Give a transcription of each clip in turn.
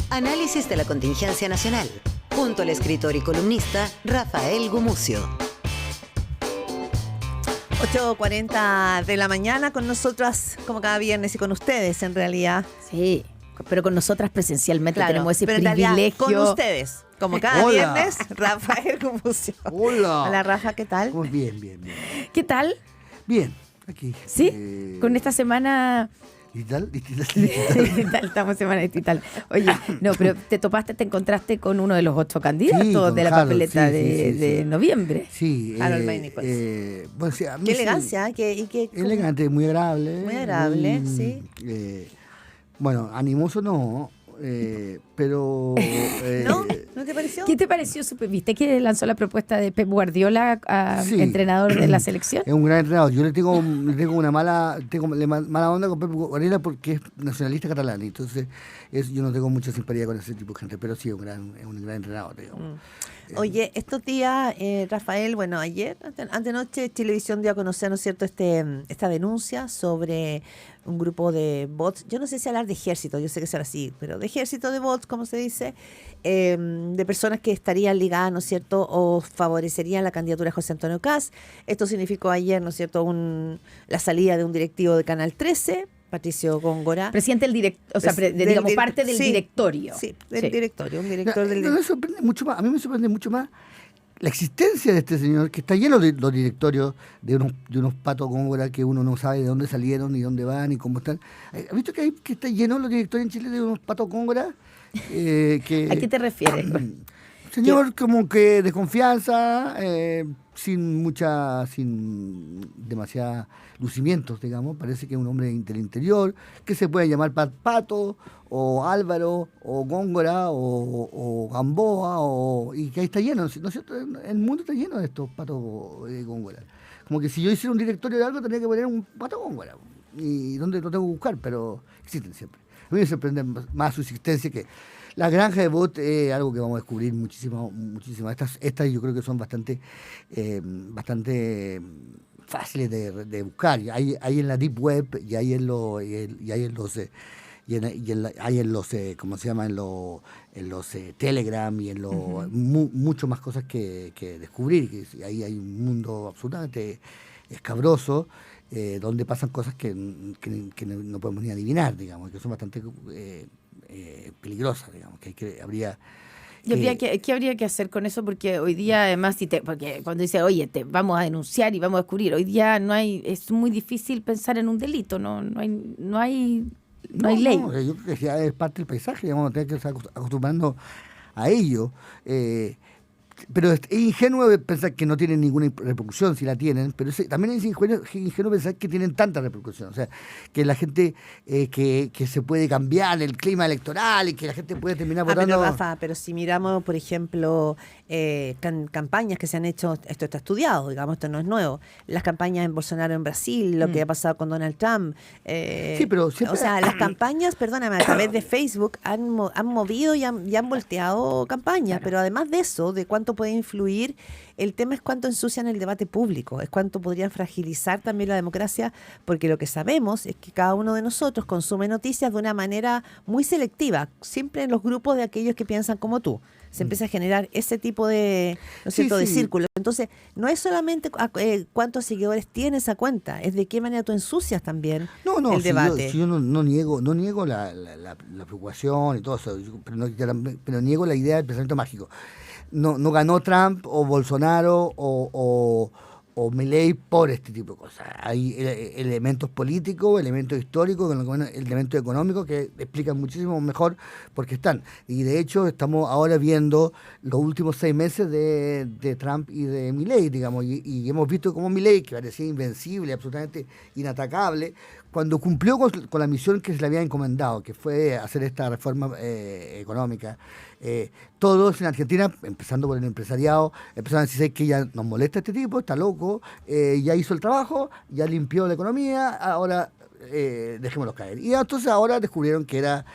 Análisis de la contingencia nacional, junto al escritor y columnista Rafael Gumucio. 8:40 de la mañana con nosotras, como cada viernes, y con ustedes en realidad. Sí, pero con nosotras presencialmente Claro, tenemos ese pero en realidad privilegio. con ustedes, como cada Hola. viernes, Rafael Gumucio. Hola. Hola, Rafa, ¿qué tal? Muy bien, bien, bien. ¿Qué tal? Bien, aquí. ¿Sí? Con esta semana... Digital. Digital, estamos en semana digital. Oye, no, pero te encontraste con uno de los 8 candidatos Sí, con de la Harold, papeleta sí, de sí. noviembre. Sí. Harold May Nichols. Bueno, sí, a mí Qué sí, elegancia, qué elegante, muy agradable. Muy agradable, sí. Bueno, animoso no, pero... ¿No? ¿No te pareció? ¿Qué te pareció? ¿Viste que lanzó la propuesta de Pep Guardiola a Sí. entrenador de la selección? Es un gran entrenador. Yo le tengo una mala onda con Pep Guardiola porque es nacionalista catalán. Entonces, yo no tengo mucha simpatía con ese tipo de gente, pero sí es un gran entrenador, digamos. Oye, estos días, Rafael, bueno, ayer, antenoche, Chilevisión dio a conocer, ¿no es cierto?, esta denuncia sobre un grupo de bots. Yo no sé si hablar de ejército, yo sé que será así, pero de ejército de bots, como se dice, de personas que estarían ligadas, ¿no es cierto?, o favorecerían la candidatura de José Antonio Kast. Esto significó ayer, ¿no es cierto?, la salida de un directivo de Canal 13, Patricio Góngora. Presidente del directorio, o sea, digamos, parte del directorio. Sí, del directorio, un director del Me sorprende mucho más, a mí me sorprende mucho más la existencia de este señor, que está lleno de los directorios de unos patos Góngora que uno no sabe de dónde salieron, ni dónde van, ni cómo están. ¿Has visto que está lleno los directorios en Chile de unos patos Góngora? ¿A qué te refieres? Señor como que de confianza, sin demasiados lucimientos, digamos. Parece que es un hombre del interior, que se puede llamar Pato, o Álvaro, o Góngora, o Gamboa, y que ahí está lleno, ¿no es cierto? El mundo está lleno de estos patos Góngora. Como que si yo hiciera un directorio de algo, tendría que poner un pato Góngora. ¿Y dónde lo tengo que buscar? Pero existen siempre. A mí me sorprende más su existencia que... La granja de bot es algo que vamos a descubrir muchísimo. Estas yo creo que son bastante fáciles de buscar. Hay en la deep web y hay en los ¿cómo se llama? En los Telegram y en los mucho más cosas que descubrir. Que ahí hay un mundo absolutamente escabroso. Donde pasan cosas que no podemos ni adivinar, digamos, que son bastante peligrosas, digamos, ¿Qué habría que hacer con eso? Porque hoy día, además, porque cuando dice, oye, vamos a denunciar y vamos a descubrir, hoy día es muy difícil pensar en un delito, no hay ley. No, yo creo que ya es parte del paisaje, vamos a tener que estar acostumbrando a ello. Pero es ingenuo pensar que no tienen ninguna repercusión, si la tienen, pero también es ingenuo pensar que tienen tanta repercusión. O sea, que la gente, que se puede cambiar el clima electoral y que la gente puede terminar votando. Pero Rafa, pero si miramos, por ejemplo, campañas que se han hecho, esto está estudiado, digamos, esto no es nuevo. Las campañas en Bolsonaro en Brasil, lo que ha pasado con Donald Trump. Sí, pero siempre... O sea, las campañas, perdóname, a través de Facebook han movido y han volteado campañas, pero además de eso, de cuánto puede influir, el tema es cuánto ensucian el debate público, es cuánto podrían fragilizar también la democracia, porque lo que sabemos es que cada uno de nosotros consume noticias de una manera muy selectiva, siempre en los grupos de aquellos que piensan como tú. Se empieza a generar ese tipo de, ¿no es cierto?, de círculo. Entonces, no es solamente cuántos seguidores tiene esa cuenta, es de qué manera tú ensucias también el debate. Yo no niego la preocupación y todo eso, pero niego la idea del pensamiento mágico. No ganó Trump o Bolsonaro o Milei por este tipo de cosas. Hay elementos políticos, elementos históricos, elementos económicos que explican muchísimo mejor por qué están. Y de hecho estamos ahora viendo los últimos 6 meses de Trump y de Milei, digamos, y hemos visto cómo Milei, que parecía invencible, absolutamente inatacable, cuando cumplió con la misión que se le había encomendado, que fue hacer esta reforma económica, todos en Argentina, empezando por el empresariado, empezaron a decir que ya nos molesta este tipo, está loco, ya hizo el trabajo, ya limpió la economía, ahora dejémoslo caer. Y entonces ahora descubrieron que era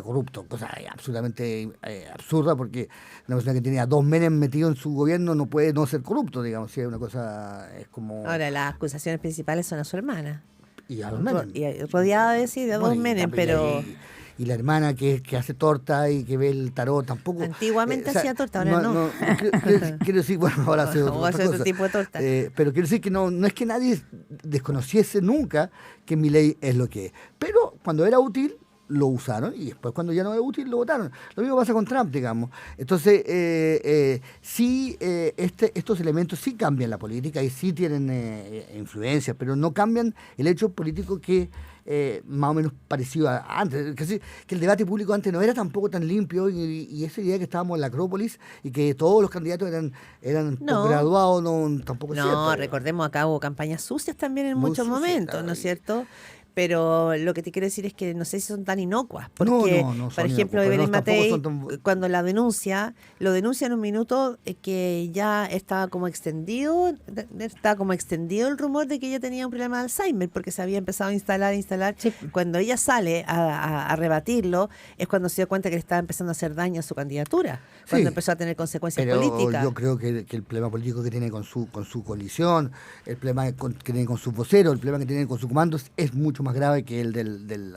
corrupto, cosa absolutamente absurda, porque una persona que tenía 2 Menem metidos en su gobierno no puede no ser corrupto, digamos, si es una cosa, es como... Ahora, las acusaciones principales son a su hermana. Y a los Menem. Y rodeada de 2 Menem, pero... y la hermana que hace torta y que ve el tarot tampoco. Antiguamente hacía torta, ahora no. Quiero decir, bueno, ahora hace otro tipo de torta. Pero quiero decir que no es que nadie desconociese nunca que Milei es lo que es. Pero cuando era útil, lo usaron, y después cuando ya no era útil lo votaron. Lo mismo pasa con Trump, digamos. Entonces, estos elementos sí cambian la política y sí tienen influencia, pero no cambian el hecho político que más o menos parecido a antes. Que el debate público antes no era tampoco tan limpio, y esa idea que estábamos en la Acrópolis y que todos los candidatos eran graduados, tampoco es cierto. No, recordemos, acá hubo campañas sucias también en Muy muchos sucias, momentos, claro. ¿no es cierto? Pero lo que te quiero decir es que no sé si son tan inocuas, porque, no son por ejemplo, inocuas, pero Evelyn tampoco Matei, son tan- cuando lo denuncia en un minuto, que ya estaba como extendido el rumor de que ella tenía un problema de Alzheimer, porque se había empezado a instalar. Sí. Cuando ella sale a rebatirlo, es cuando se dio cuenta que le estaba empezando a hacer daño a su candidatura, cuando Sí, empezó a tener consecuencias pero políticas. yo creo que el problema político que tiene con su coalición, el problema que tiene con sus voceros, el problema que tiene con sus comandos es mucho más grave que el del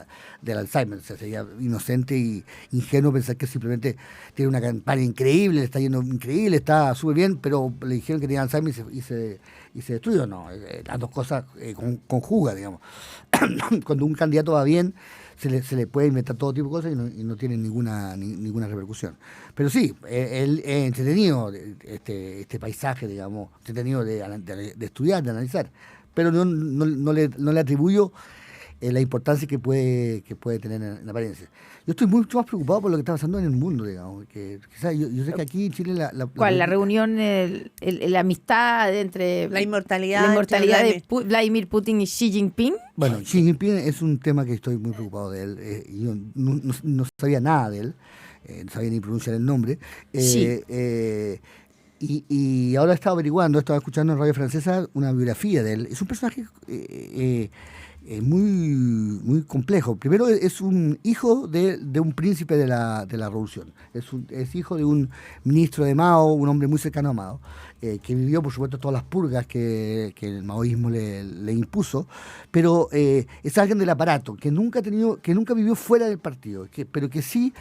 Alzheimer. O sea, sería inocente y ingenuo pensar que simplemente tiene una campaña increíble, le está yendo increíble, está súper bien, pero le dijeron que tenía Alzheimer y se destruyó. No, las dos cosas conjugan, digamos. Cuando un candidato va bien, se le puede inventar todo tipo de cosas y no tiene ninguna repercusión. Pero sí, es entretenido este paisaje, digamos, entretenido de estudiar, de analizar, pero no le atribuyo la importancia que puede tener en apariencia. Yo estoy mucho más preocupado por lo que está pasando en el mundo, digamos. Que quizás yo sé que aquí en Chile ¿Cuál? La reunión, la amistad entre... La inmortalidad de Vladimir Putin y Xi Jinping. Bueno, Xi Jinping es un tema que estoy muy preocupado de él. Yo no sabía nada de él, no sabía ni pronunciar el nombre. Sí. Y ahora estaba escuchando en Radio Francesa una biografía de él. Es un personaje muy, muy complejo. Primero, es un hijo de un príncipe de la revolución. Es hijo de un ministro de Mao, un hombre muy cercano a Mao, que vivió, por supuesto, todas las purgas que el maoísmo le impuso, pero es alguien del aparato, que nunca vivió fuera del partido, pero que sí,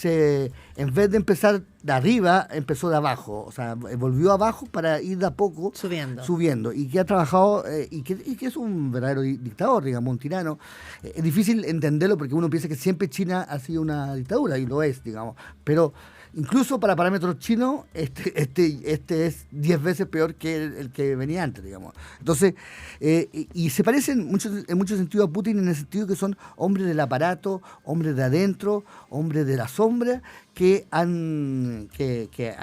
en vez de empezar de arriba, empezó de abajo. O sea, volvió abajo para ir de a poco subiendo, y que ha trabajado, y que es un verdadero dictador, digamos, un tirano. Es difícil entenderlo porque uno piensa que siempre China ha sido una dictadura, y lo es, digamos, pero incluso para parámetros chinos, este es 10 veces peor que el que venía antes, digamos. Entonces, y se parecen en muchos sentidos a Putin, en el sentido que son hombres del aparato, hombres de adentro, hombres de la sombra, que han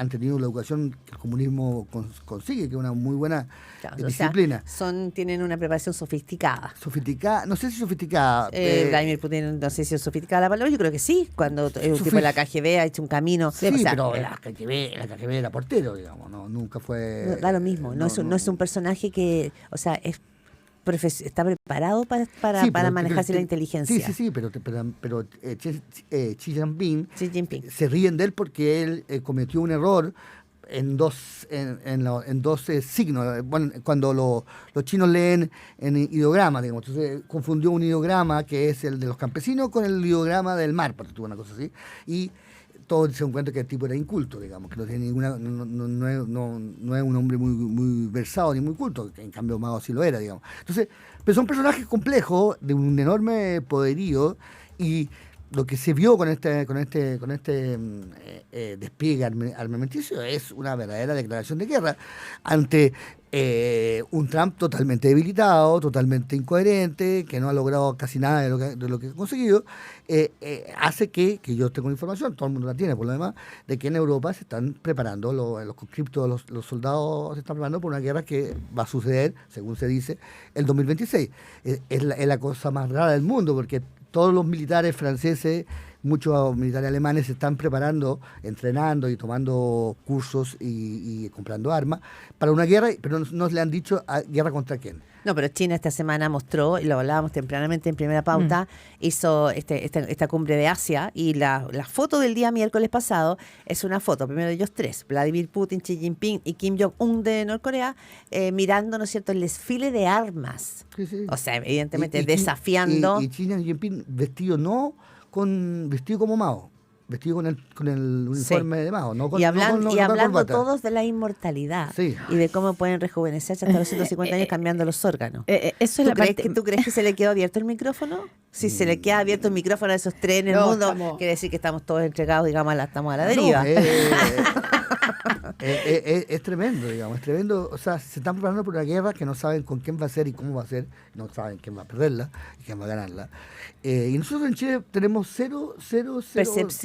tenido la educación que el comunismo consigue, que es una muy buena disciplina. O sea, tienen una preparación sofisticada. Sofisticada, no sé si sofisticada. Vladimir Putin, no sé si es sofisticada la palabra, yo creo que sí, cuando un tipo de la KGB ha hecho un camino. Sí, o sea, pero la KGB era portero, digamos, nunca fue... Da lo mismo, no es un personaje que, o sea, está preparado para manejarse la inteligencia. Sí, pero Xi Jinping se ríen de él porque él cometió un error en dos signos. Bueno, cuando los chinos leen en ideograma, digamos, entonces confundió un ideograma que es el de los campesinos con el ideograma del mar, porque tuvo una cosa así, y todos se dan cuenta que el tipo era inculto, digamos, que no tiene no es un hombre muy, muy versado ni muy culto, que en cambio Mao sí lo era, digamos. Entonces, pero son personajes complejos, de un enorme poderío, y lo que se vio con este despliegue armamenticio es una verdadera declaración de guerra ante un Trump totalmente debilitado, totalmente incoherente, que no ha logrado casi nada de lo que ha conseguido. Hace que yo tengo información, todo el mundo la tiene por lo demás, de que en Europa se están preparando, los conscriptos, los soldados se están preparando por una guerra que va a suceder, según se dice, el 2026. Es la cosa más rara del mundo, porque todos los militares franceses, muchos militares alemanes se están preparando, entrenando y tomando cursos y comprando armas para una guerra, pero no le han dicho guerra contra quién. No, pero China esta semana mostró, y lo hablábamos tempranamente en Primera Pauta, hizo esta cumbre de Asia, y la foto del día miércoles pasado es una foto, primero de ellos tres, Vladimir Putin, Xi Jinping y Kim Jong-un de Norcorea, mirando, ¿no es cierto?, el desfile de armas. Sí. O sea, evidentemente desafiando. Y Xi Jinping vestido no vestido como Mao, vestido con el uniforme de Mao, no con, y no con- hablando, no y con hablando corbata. todos de la inmortalidad Sí. y de cómo pueden rejuvenecerse hasta los 150 años cambiando los órganos. Eso es la parte. ¿Tú crees que se le quedó abierto el micrófono? Si se le queda abierto el micrófono a esos tres en el No, mundo, estamos- quiere decir que estamos todos entregados, digamos, estamos a la No, deriva. es tremendo, digamos, es tremendo. O sea, se están preparando por una guerra que no saben con quién va a ser y cómo va a ser, no saben quién va a perderla y quién va a ganarla. Y nosotros en Chile tenemos cero.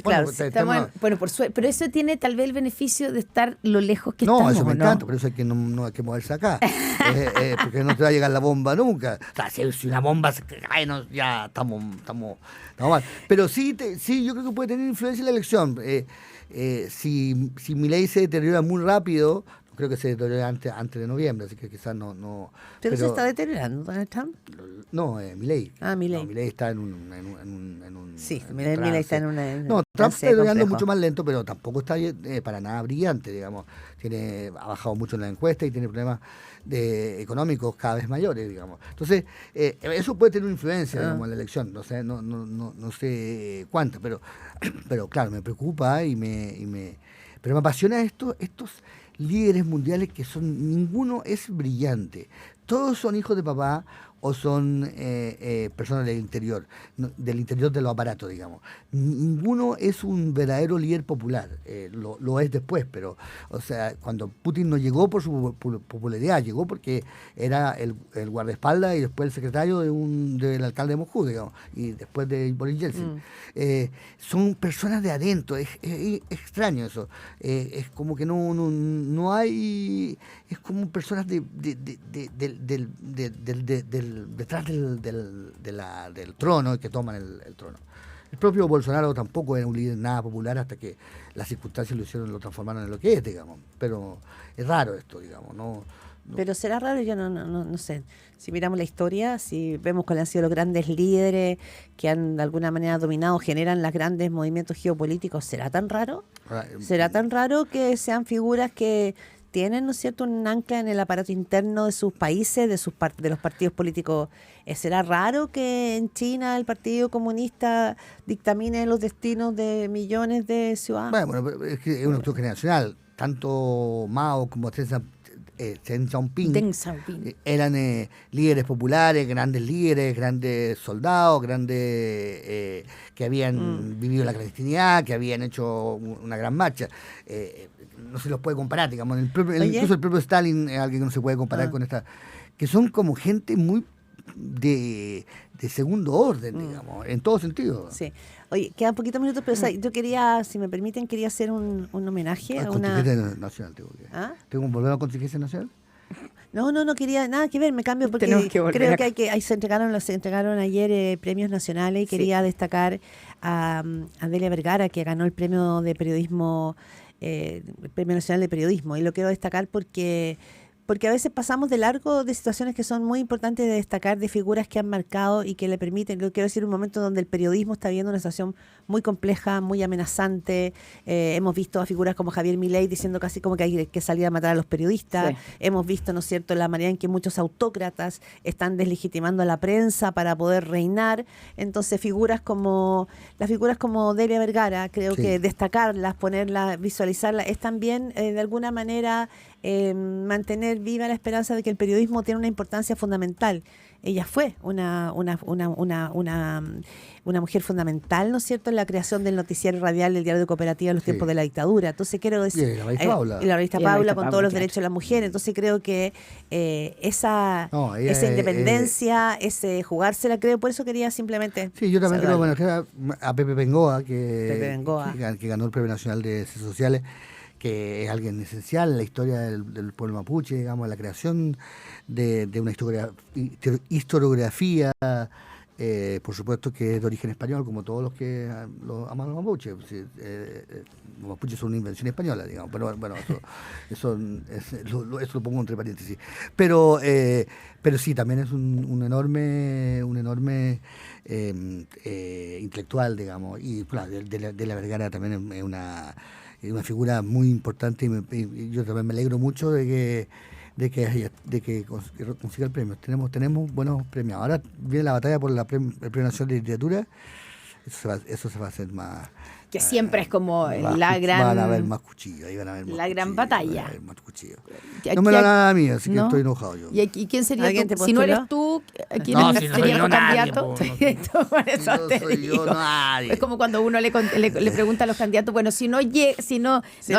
Claro, Estamos bueno, por suerte, pero eso tiene tal vez el beneficio de estar lo lejos que no, estamos. eso me ¿o no? encanta, por eso hay que no hay que moverse acá. Porque no te va a llegar la bomba nunca. O sea, si una bomba se cae, ya estamos mal. Pero sí, yo creo que puede tener influencia en la elección. Si Milei se deteriora muy rápido, no creo que se deteriore antes de noviembre, así que quizás no. Pero se está deteriorando Donald Trump. No, Milei. Ah, Milei. No, Milei está en un Sí, en un Milei está en trance. una. No, Trump trance está deteriorando complejo. mucho más lento, pero tampoco está para nada brillante, digamos. Ha bajado mucho en la encuesta y tiene problemas económicos cada vez mayores, digamos. Entonces, eso puede tener una influencia, digamos, en la elección. No sé cuánta, pero claro, me preocupa pero me apasiona estos líderes mundiales que ninguno es brillante. Todos son hijos de papá o son personas del interior de los aparatos, digamos. Ninguno es un verdadero líder popular, lo es después, pero, o sea, cuando Putin no llegó por su popularidad, llegó porque era el guardaespaldas y después el secretario del alcalde de Moscú, digamos, y después de Boris Yeltsin. Son personas de adentro, es extraño eso, es como que no hay, es como personas detrás del trono que toman el trono. El propio Bolsonaro tampoco era un líder nada popular hasta que las circunstancias lo transformaron en lo que es, digamos. Pero es raro esto, digamos. No. Pero será raro, yo no sé. Si miramos la historia, si vemos cuáles han sido los grandes líderes que han de alguna manera dominado, generan los grandes movimientos geopolíticos, ¿será tan raro? ¿Será tan raro que sean figuras que tienen, ¿no es cierto?, un ancla en el aparato interno de sus países, de los partidos políticos? ¿Será raro que en China el Partido Comunista dictamine los destinos de millones de ciudadanos? Bueno, es que es una cuestión generacional. Tanto Mao como Deng Xiaoping eran líderes populares, grandes soldados, grandes que habían vivido la clandestinidad, que habían hecho una gran marcha. No se los puede comparar, digamos. Incluso el propio Stalin es alguien que no se puede comparar con esta, que son como gente muy de segundo orden, digamos, en todo sentido. Sí. Oye, quedan poquitos minutos, pero o sea, yo quería, si me permiten, quería hacer un homenaje a una... Contingencia nacional, ¿Tengo que volver a contingencia nacional? No quería nada que ver, me cambio porque Tenemos que volver creo que ahí se entregaron ayer premios nacionales y quería destacar a Delia Vergara, que ganó el premio de periodismo, el Premio Nacional de Periodismo, y lo quiero destacar porque a veces pasamos de largo de situaciones que son muy importantes de destacar, de figuras que han marcado y que le permiten, yo quiero decir, un momento donde el periodismo está viviendo una situación muy compleja, muy amenazante. Hemos visto a figuras como Javier Milei diciendo casi como que hay que salir a matar a los periodistas. Sí. Hemos visto, ¿no es cierto?, la manera en que muchos autócratas están deslegitimando a la prensa para poder reinar. Entonces, las figuras como Delia Vergara, creo que destacarlas, ponerlas, visualizarlas, es también de alguna manera mantener viva la esperanza de que el periodismo tiene una importancia fundamental. Ella fue una mujer fundamental, ¿no es cierto?, en la creación del noticiero radial del Diario de Cooperativa en los tiempos de la dictadura. Entonces quiero decir... Y la revista Paula. Y la revista Y la Paula revista con Paula, todos los claro. derechos de la mujer. Entonces creo que esa ella independencia, ese jugársela, creo, por eso quería simplemente... Sí, yo también quiero saludarla. homenajear a Pepe Bengoa, Pepe Bengoa. que ganó el Premio Nacional de Ciencias Sociales, que es alguien esencial en la historia del pueblo mapuche, digamos, la creación de una historiografía, por supuesto que es de origen español, como todos los que los aman los mapuches. Los mapuches son una invención española, digamos, pero bueno, eso lo pongo entre paréntesis. Pero sí, también es un enorme intelectual, digamos, y claro, de la Vergara también es una figura muy importante y yo también me alegro mucho de que consiga el premio. Tenemos buenos premios. Ahora viene la batalla por el Premio Nacional de Literatura, Eso se va a hacer más... Que siempre es como Van a haber más cuchillos, ahí van a haber más la gran cuchillos, batalla. van a haber más cuchillos. Aquí- No me da nada a mí, así que ¿no? estoy enojado yo. ¿Y quién sería ¿Alguien tu, te si no eres postuló? tú, quién No, si no soy sería yo, tu nadie, candidato? po, no. Por eso Si no te soy yo, digo. nadie. Es como cuando uno le pregunta a los candidatos, bueno, si no, es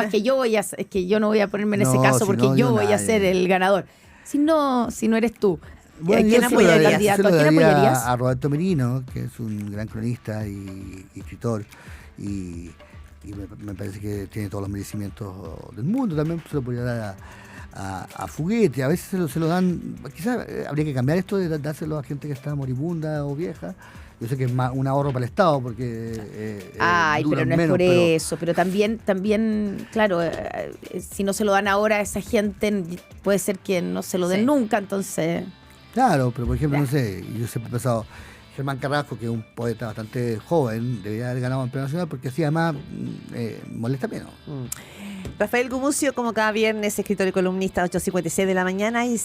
que yo no voy a ponerme en ese No, caso si porque no, yo yo voy a nadie. ser el ganador. Si no eres tú, ¿a quién yo se lo apoyarías? daría- ¿Candidato? se lo ¿A quién daría apoyarías? A Roberto Merino, que es un gran cronista y escritor, y me parece que tiene todos los merecimientos del mundo. También se lo podría dar a Fuguete. A veces se lo dan, quizás habría que cambiar esto de dárselo a gente que está moribunda o vieja. Yo sé que es más un ahorro para el Estado porque Ay, pero duran no es menos, por pero- eso, pero también, claro, si no se lo dan ahora a esa gente, puede ser que no se lo den Sí. nunca, entonces... Claro, pero por ejemplo, Ya. no sé, yo siempre he pensado, Germán Carrasco, que es un poeta bastante joven, debería haber ganado el Premio Nacional porque así además molesta menos. Rafael Gumucio, como cada viernes, escritor y columnista, 8:56 de la mañana. Y